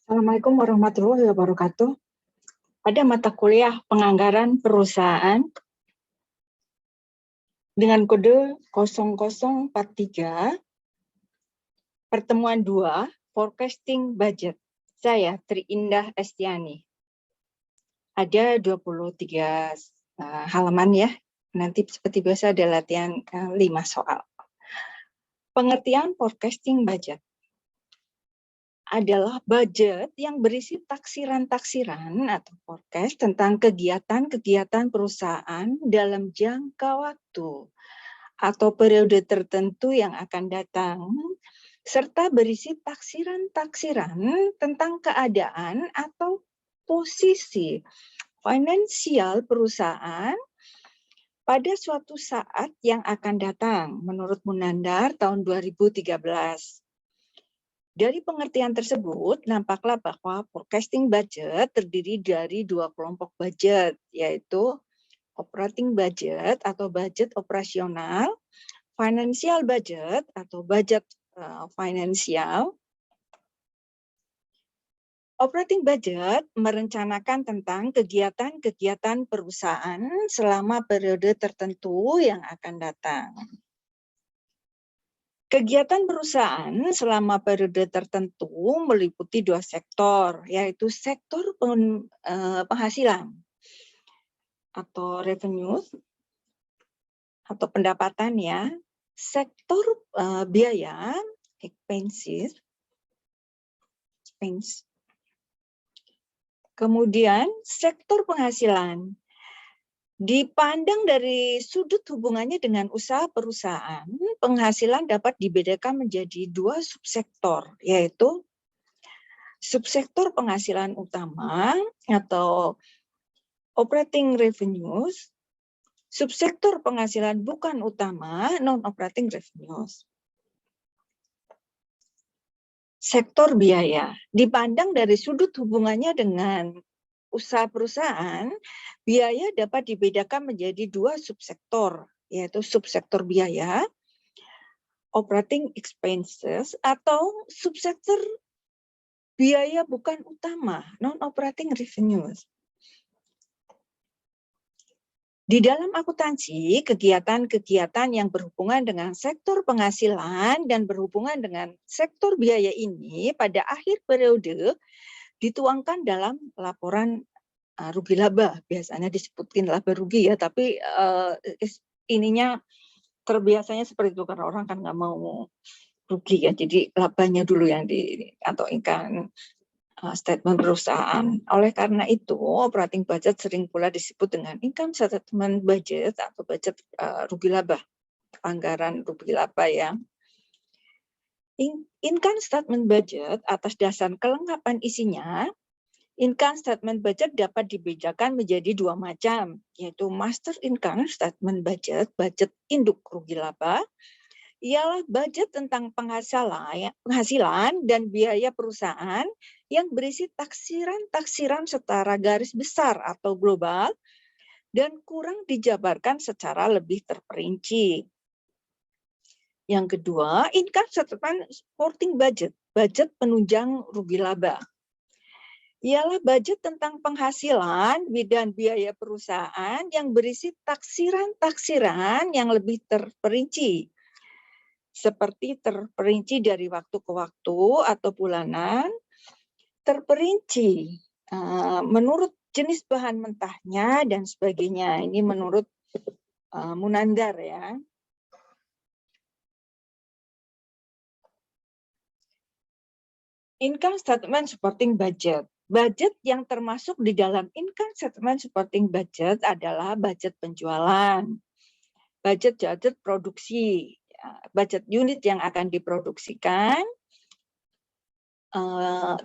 Assalamualaikum warahmatullahi wabarakatuh. Pada mata kuliah penganggaran perusahaan dengan kode 0043, pertemuan 2, forecasting budget. Saya Tri Indah Estiani. Ada 23 halaman ya. Nanti seperti biasa ada latihan 5 soal. Pengertian forecasting budget adalah budget yang berisi taksiran-taksiran atau forecast tentang kegiatan-kegiatan perusahaan dalam jangka waktu atau periode tertentu yang akan datang, serta berisi taksiran-taksiran tentang keadaan atau posisi finansial perusahaan pada suatu saat yang akan datang menurut Munandar tahun 2013. Dari pengertian tersebut, nampaklah bahwa forecasting budget terdiri dari dua kelompok budget, yaitu operating budget atau budget operasional, financial budget atau budget finansial. Operating budget merencanakan tentang kegiatan-kegiatan perusahaan selama periode tertentu yang akan datang. Kegiatan perusahaan selama periode tertentu meliputi dua sektor, yaitu sektor penghasilan atau revenue atau pendapatan ya, sektor biaya expense, kemudian sektor penghasilan. Dipandang dari sudut hubungannya dengan usaha perusahaan, penghasilan dapat dibedakan menjadi dua subsektor, yaitu subsektor penghasilan utama atau operating revenues, subsektor penghasilan bukan utama, non-operating revenues. Sektor biaya dipandang dari sudut hubungannya dengan usaha perusahaan, biaya dapat dibedakan menjadi dua subsektor, yaitu subsektor biaya, operating expenses, atau subsektor biaya bukan utama, non-operating revenues. Di dalam akuntansi, kegiatan-kegiatan yang berhubungan dengan sektor penghasilan dan berhubungan dengan sektor biaya ini pada akhir periode dituangkan dalam laporan rugi laba, biasanya disebutin laba rugi ya, tapi ininya terbiasanya seperti itu karena orang kan nggak mau rugi ya, jadi labanya dulu yang atau income statement perusahaan. Oleh karena itu, operating budget sering pula disebut dengan income statement budget atau budget rugi laba, anggaran rugi laba ya. Income statement budget atas dasar kelengkapan isinya, income statement budget dapat dibedakan menjadi dua macam, yaitu master income statement budget, budget induk rugi laba, ialah budget tentang penghasilan dan biaya perusahaan yang berisi taksiran-taksiran secara garis besar atau global dan kurang dijabarkan secara lebih terperinci. Yang kedua, income statement supporting budget, budget penunjang rugi laba. Ialah budget tentang penghasilan dan biaya perusahaan yang berisi taksiran-taksiran yang lebih terperinci, seperti terperinci dari waktu ke waktu atau bulanan, terperinci menurut jenis bahan mentahnya dan sebagainya. Ini menurut Munandar ya. Income statement supporting budget. Budget yang termasuk di dalam income statement supporting budget adalah budget penjualan, budget produksi, budget unit yang akan diproduksikan,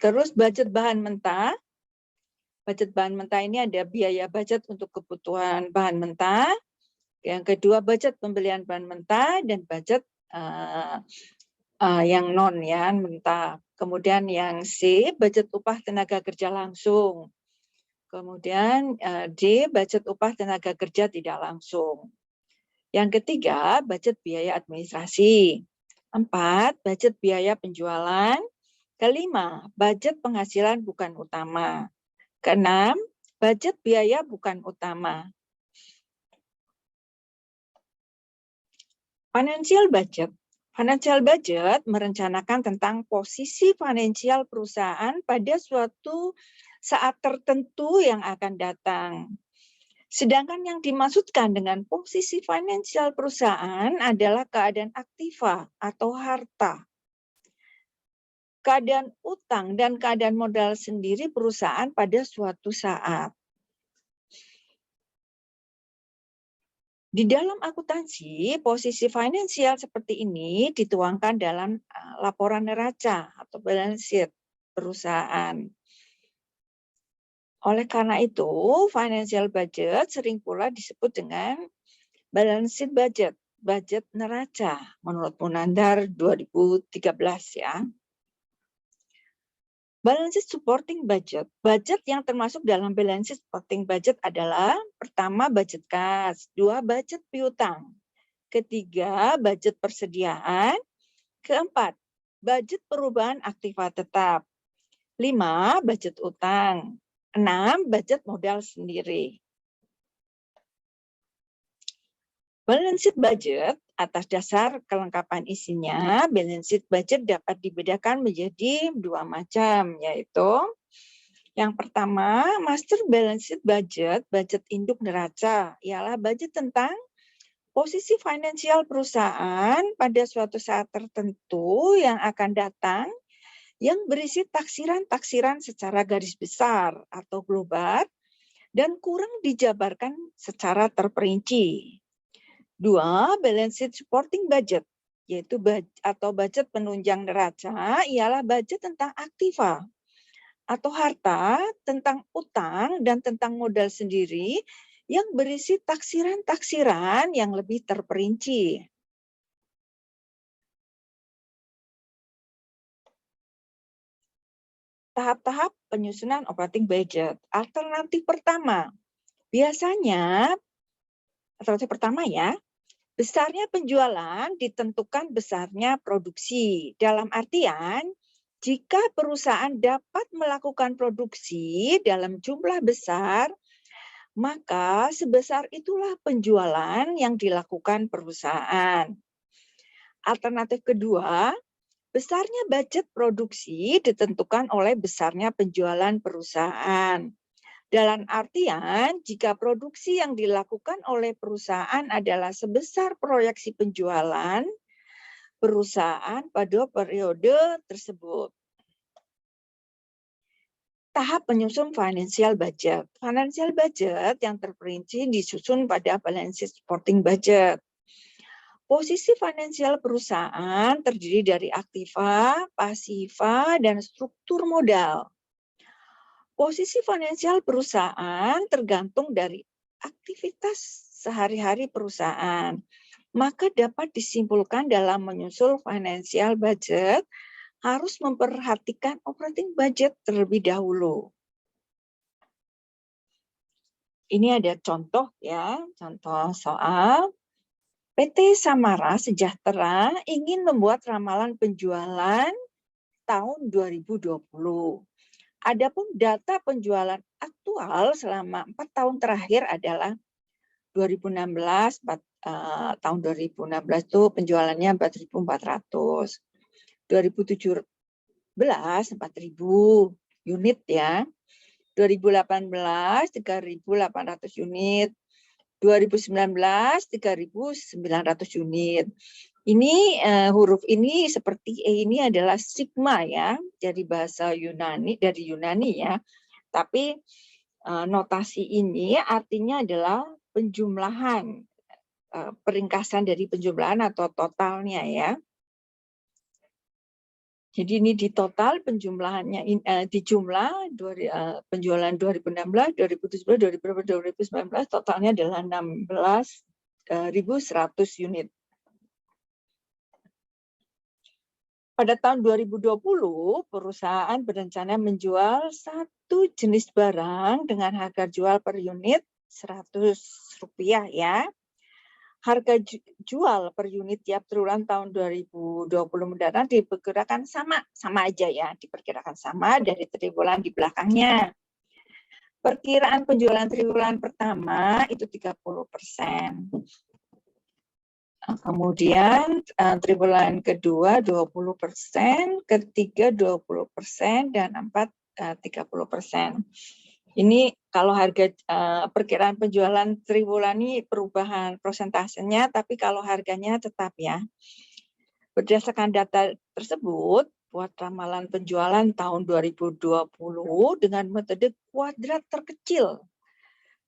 terus budget bahan mentah. Budget bahan mentah ini ada biaya budget untuk kebutuhan bahan mentah. Yang kedua, budget pembelian bahan mentah dan budget yang non ya, mentah. Kemudian yang C, budget upah tenaga kerja langsung. Kemudian D, budget upah tenaga kerja tidak langsung. Yang ketiga, budget biaya administrasi. 4, budget biaya penjualan. Kelima, budget penghasilan bukan utama. Keenam, budget biaya bukan utama. Financial budget. Financial budget merencanakan tentang posisi finansial perusahaan pada suatu saat tertentu yang akan datang. Sedangkan yang dimaksudkan dengan posisi finansial perusahaan adalah keadaan aktiva atau harta. Keadaan utang dan keadaan modal sendiri perusahaan pada suatu saat. Di dalam akuntansi, posisi finansial seperti ini dituangkan dalam laporan neraca atau balance sheet perusahaan. Oleh karena itu, financial budget sering pula disebut dengan balance sheet budget, budget neraca menurut Munandar 2013 ya. Balance sheet supporting budget. Budget yang termasuk dalam balance sheet supporting budget adalah pertama budget kas, dua budget piutang, ketiga budget persediaan, keempat budget perubahan aktiva tetap, lima budget utang, enam budget modal sendiri. Balance sheet budget atas dasar kelengkapan isinya, balance sheet budget dapat dibedakan menjadi dua macam, yaitu yang pertama, master balance sheet budget, budget induk neraca, ialah budget tentang posisi finansial perusahaan pada suatu saat tertentu yang akan datang, yang berisi taksiran-taksiran secara garis besar atau global, dan kurang dijabarkan secara terperinci. Dua, balance sheet supporting budget, yaitu budget penunjang neraca, ialah budget tentang aktiva atau harta, tentang utang, dan tentang modal sendiri yang berisi taksiran-taksiran yang lebih terperinci. Tahap-tahap penyusunan operating budget. Alternatif pertama ya, besarnya penjualan ditentukan besarnya produksi. Dalam artian, jika perusahaan dapat melakukan produksi dalam jumlah besar, maka sebesar itulah penjualan yang dilakukan perusahaan. Alternatif kedua, besarnya budget produksi ditentukan oleh besarnya penjualan perusahaan. Dalam artian, jika produksi yang dilakukan oleh perusahaan adalah sebesar proyeksi penjualan perusahaan pada periode tersebut. Tahap penyusun financial budget. Financial budget yang terperinci disusun pada balance sheet supporting budget. Posisi finansial perusahaan terdiri dari aktiva, pasiva, dan struktur modal. Posisi finansial perusahaan tergantung dari aktivitas sehari-hari perusahaan. Maka dapat disimpulkan dalam menyusun financial budget harus memperhatikan operating budget terlebih dahulu. Ini ada contoh ya, contoh soal PT Samara Sejahtera ingin membuat ramalan penjualan tahun 2020. Adapun data penjualan aktual selama 4 tahun terakhir adalah 2016, tahun 2016 itu penjualannya 4.400. 2017 4.000 unit ya. 2018 3.800 unit. 2019 3.900 unit. Ini huruf ini seperti E ini adalah sigma ya, dari bahasa Yunani, dari Yunani ya. Tapi notasi ini artinya adalah penjumlahan, peringkasan dari penjumlahan atau totalnya ya. Jadi ini di total penjumlahannya, dijumlah penjualan 2016, 2017, 2019 totalnya adalah 16.100 unit. Pada tahun 2020, perusahaan berencana menjual satu jenis barang dengan harga jual per unit Rp100 ya. harga jual per unit tiap triwulan tahun 2020 mendatang diperkirakan sama aja ya, diperkirakan sama dari triwulan di belakangnya. Perkiraan penjualan triwulan pertama itu 30%. Kemudian triwulan kedua 20%, ketiga 20%, dan keempat 30%. Ini kalau harga perkiraan penjualan triwulan ini perubahan persentasenya, tapi kalau harganya tetap ya. Berdasarkan data tersebut, buat ramalan penjualan tahun 2020 dengan metode kuadrat terkecil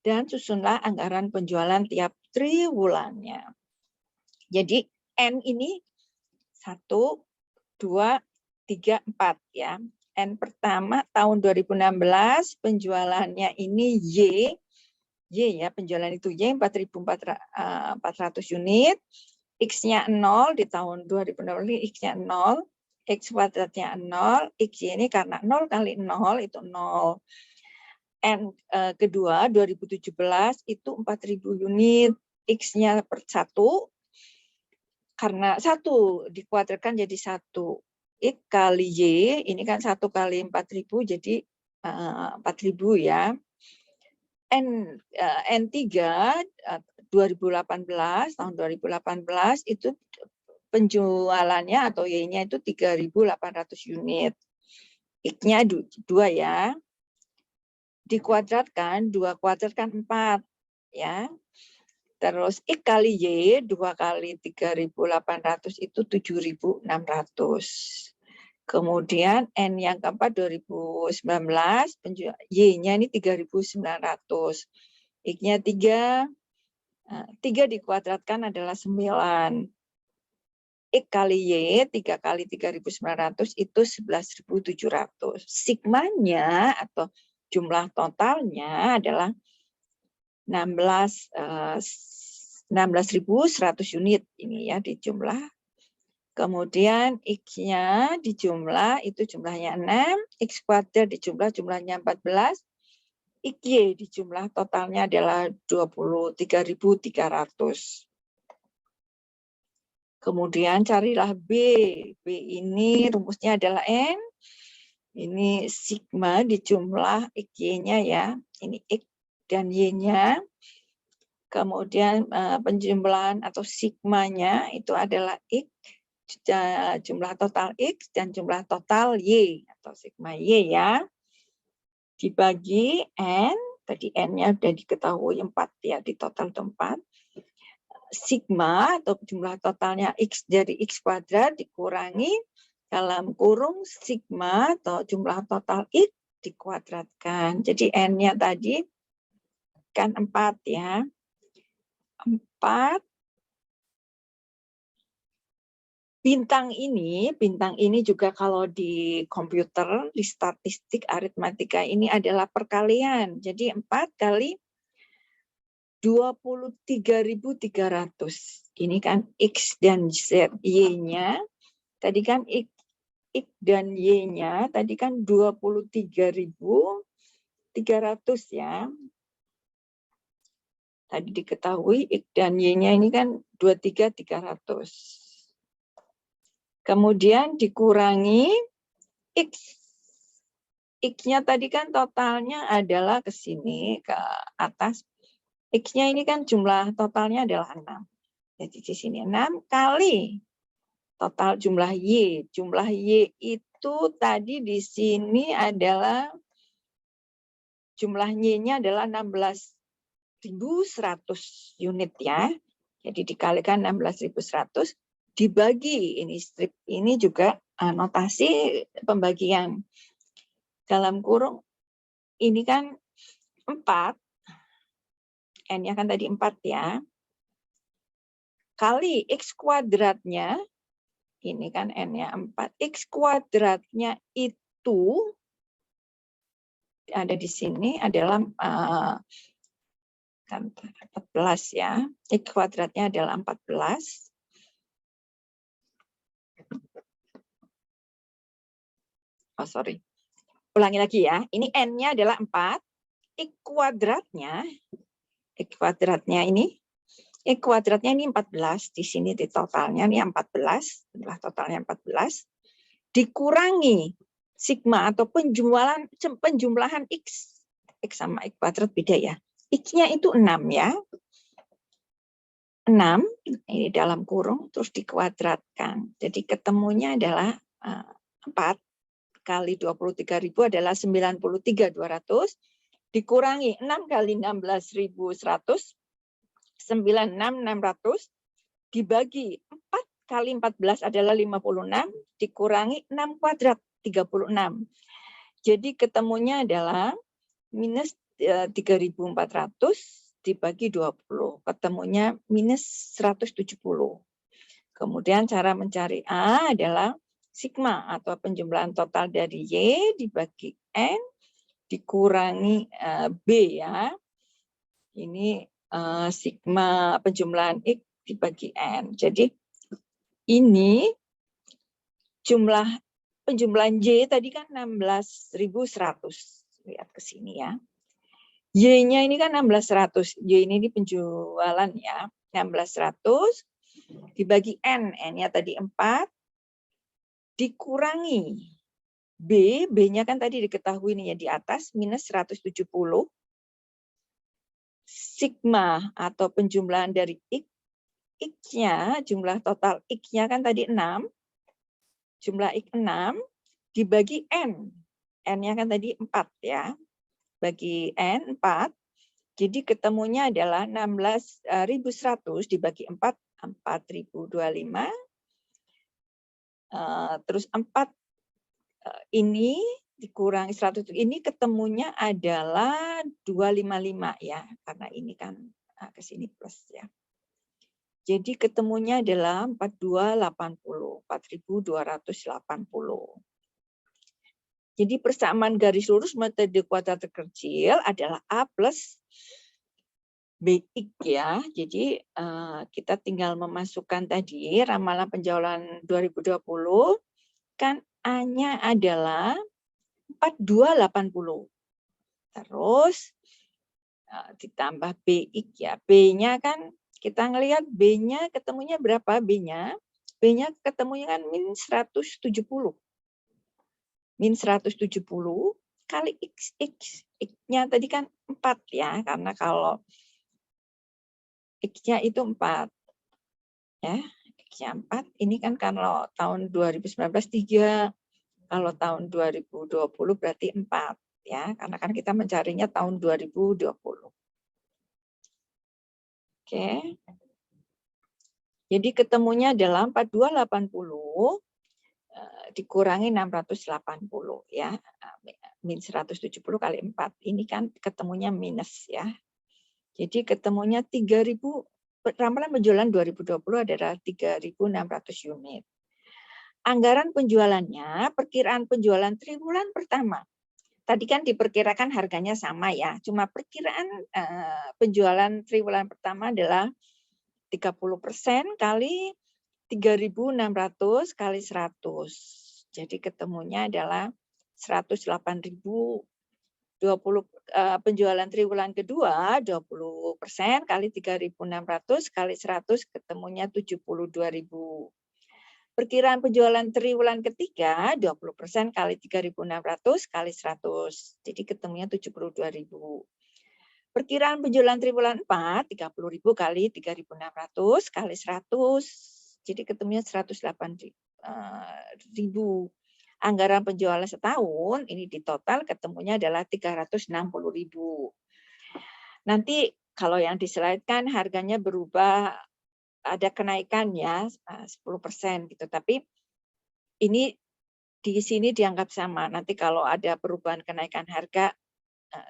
dan susunlah anggaran penjualan tiap triwulannya. Jadi N ini 1, 2, 3, 4 ya. N pertama tahun 2016 penjualannya ini Y ya, penjualan itu Y 4.400 unit, X-nya 0 di tahun 2016, X-nya 0, X kuadratnya 0, X ini karena 0 kali 0 itu 0. N kedua 2017 itu 4.000 unit, X-nya per 1, karena 1 dikuadratkan jadi 1. X kali Y, ini kan 1 kali 4.000 jadi 4.000 ya. N3 2018, tahun 2018 itu penjualannya atau Y-nya itu 3.800 unit. X-nya 2 ya. Dikuadratkan, 2 kuadratkan 4 ya. Terus X kali Y, 2 kali 3.800 itu 7.600. Kemudian N yang keempat 2019, Y-nya ini 3.900. X-nya 3. 3 dikuadratkan adalah 9. X kali Y, 3 kali 3.900 itu 11.700. Sigmanya atau jumlah totalnya adalah 16.100 unit ini ya dijumlah. Kemudian X-nya dijumlah itu jumlahnya 6, X kuadrat dijumlah jumlahnya 14, XY dijumlah totalnya adalah 23.300. Kemudian carilah B. B ini rumusnya adalah N. Ini sigma dijumlah XY-nya ya. Ini X dan Y-nya. Kemudian penjumlahan atau sigmanya itu adalah X, jumlah total X dan jumlah total Y atau sigma Y ya. Dibagi N, tadi N-nya sudah diketahui 4 ya, di total 4. Sigma atau jumlah totalnya X dari X kuadrat dikurangi dalam kurung sigma atau jumlah total X dikuadratkan. Jadi N-nya tadi kan 4 ya. 4. Bintang ini juga kalau di komputer, di statistik aritmatika ini adalah perkalian. Jadi 4 kali 23.300. Ini kan X dan Z, Y-nya. Tadi kan X dan Y-nya, tadi kan 23.300 ya. Tadi diketahui X dan Y-nya ini kan 23.300. Kemudian dikurangi X. X-nya tadi kan totalnya adalah ke sini, ke atas. X-nya ini kan jumlah totalnya adalah 6. Jadi di sini 6 kali total jumlah Y. Jumlah Y itu tadi di sini adalah jumlah Y-nya adalah 16.100 unit ya. Jadi dikalikan 16.100 dibagi, ini strip ini juga notasi pembagian. Dalam kurung ini kan 4, N-nya kan tadi 4 ya. Kali X kuadratnya, ini kan N-nya 4. X kuadratnya itu ada di sini adalah 14 ya. X kuadratnya adalah 14. Oh, sorry. Ulangi lagi ya. Ini N-nya adalah 4. X kuadratnya ini, kuadratnya ini 14, di sini di totalnya ini 14, jumlah totalnya 14, dikurangi sigma atau penjumlahan X sama X kuadrat beda ya. X-nya itu 6 ya. 6, ini dalam kurung, terus dikuadratkan. Jadi ketemunya adalah 4 kali 23.000 adalah 93.200, dikurangi 6 kali 16.100, 96.600, dibagi 4 kali 14 adalah 56, dikurangi 6 kuadrat, 36. Jadi ketemunya adalah minus 3.400 dibagi 20. Ketemunya minus 170. Kemudian cara mencari A adalah sigma atau penjumlahan total dari Y dibagi N dikurangi B ya. Ini sigma penjumlahan X dibagi N. Jadi ini jumlah penjumlahan Y tadi kan 16.100. Lihat ke sini ya. Y-nya ini kan 16.100. Y ini penjualan ya. 16.100 dibagi N. N-nya tadi 4. Dikurangi B. B-nya kan tadi diketahui nih ya di atas. Minus 170. Sigma atau penjumlahan dari X. X-nya, jumlah total X-nya kan tadi 6. Jumlah X 6 dibagi N. N-nya kan tadi 4 ya. Bagi N 4. Jadi ketemunya adalah 16.100 dibagi 4, 4.025. Terus 4 ini dikurangi 100. Ini ketemunya adalah 255 ya. Karena ini kan ke sini plus ya. Jadi ketemunya adalah 4280, 4280. Jadi persamaan garis lurus metode kuadrat terkecil adalah A plus BX ya. Jadi kita tinggal memasukkan tadi ramalan penjualan 2020 kan A-nya adalah 4280. Terus ditambah BX ya. B-nya kan kita ngelihat B-nya ketemunya berapa B-nya? B-nya ketemunya kan min 170. Min 170 kali X. X-nya tadi kan 4 ya, karena kalau X-nya itu 4. Ya, X-nya 4. Ini kan kalau tahun 2019 3, kalau tahun 2020 berarti 4 ya, karena kan kita mencarinya tahun 2020. Oke. Jadi ketemunya adalah 4280 dikurangi 680 ya. Min 170 kali 4. Ini kan ketemunya minus ya. Jadi ketemunya 3.000, ramalan penjualan 2020 adalah 3.600 unit. Anggaran penjualannya, perkiraan penjualan triwulan pertama. Tadi kan diperkirakan harganya sama ya. Cuma perkiraan penjualan triwulan pertama adalah 30% kali 3.600 kali 100. Jadi ketemunya adalah 108.000. 20 penjualan triwulan kedua 20% kali 3.600 kali 100 ketemunya 72.000. Perkiraan penjualan triwulan ketiga 20% kali 3.600 kali 100. Jadi ketemunya 72.000. Perkiraan penjualan triwulan 4 30.000 kali 3.600 kali 100. Jadi ketemunya 108.000. Anggaran penjualan setahun ini di total ketemunya adalah 360.000. Nanti kalau yang diselidkan harganya berubah, ada kenaikan ya 10% gitu. Tapi ini di sini dianggap sama. Nanti kalau ada perubahan kenaikan harga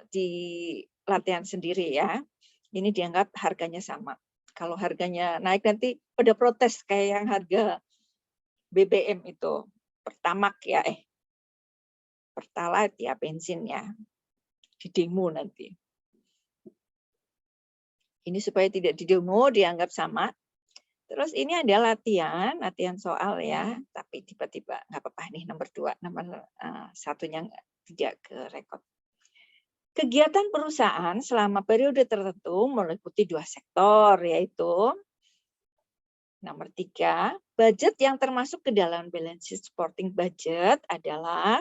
di latihan sendiri ya, ini dianggap harganya sama. Kalau harganya naik nanti pada protes kayak yang harga BBM itu. Pertamax ya, Pertalite ya, bensin ya, di demo nanti. Ini supaya tidak di demo dianggap sama. Terus ini ada latihan soal ya, tapi tiba-tiba nggak apa-apa nih nomor 2, nomor 1-nya tidak ke rekod. Kegiatan perusahaan selama periode tertentu meliputi 2 sektor, yaitu nomor 3, budget yang termasuk ke dalam balance sheet supporting budget adalah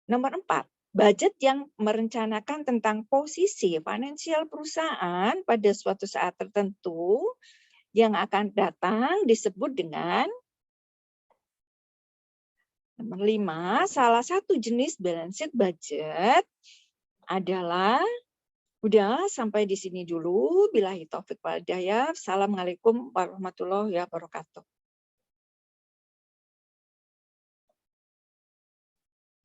nomor 4, budget yang merencanakan tentang posisi finansial perusahaan pada suatu saat tertentu yang akan datang disebut dengan nomor 5, salah satu jenis balance sheet budget adalah udah sampai di sini dulu. Billahi taufik wal hidayah. Assalamualaikum warahmatullahi wabarakatuh.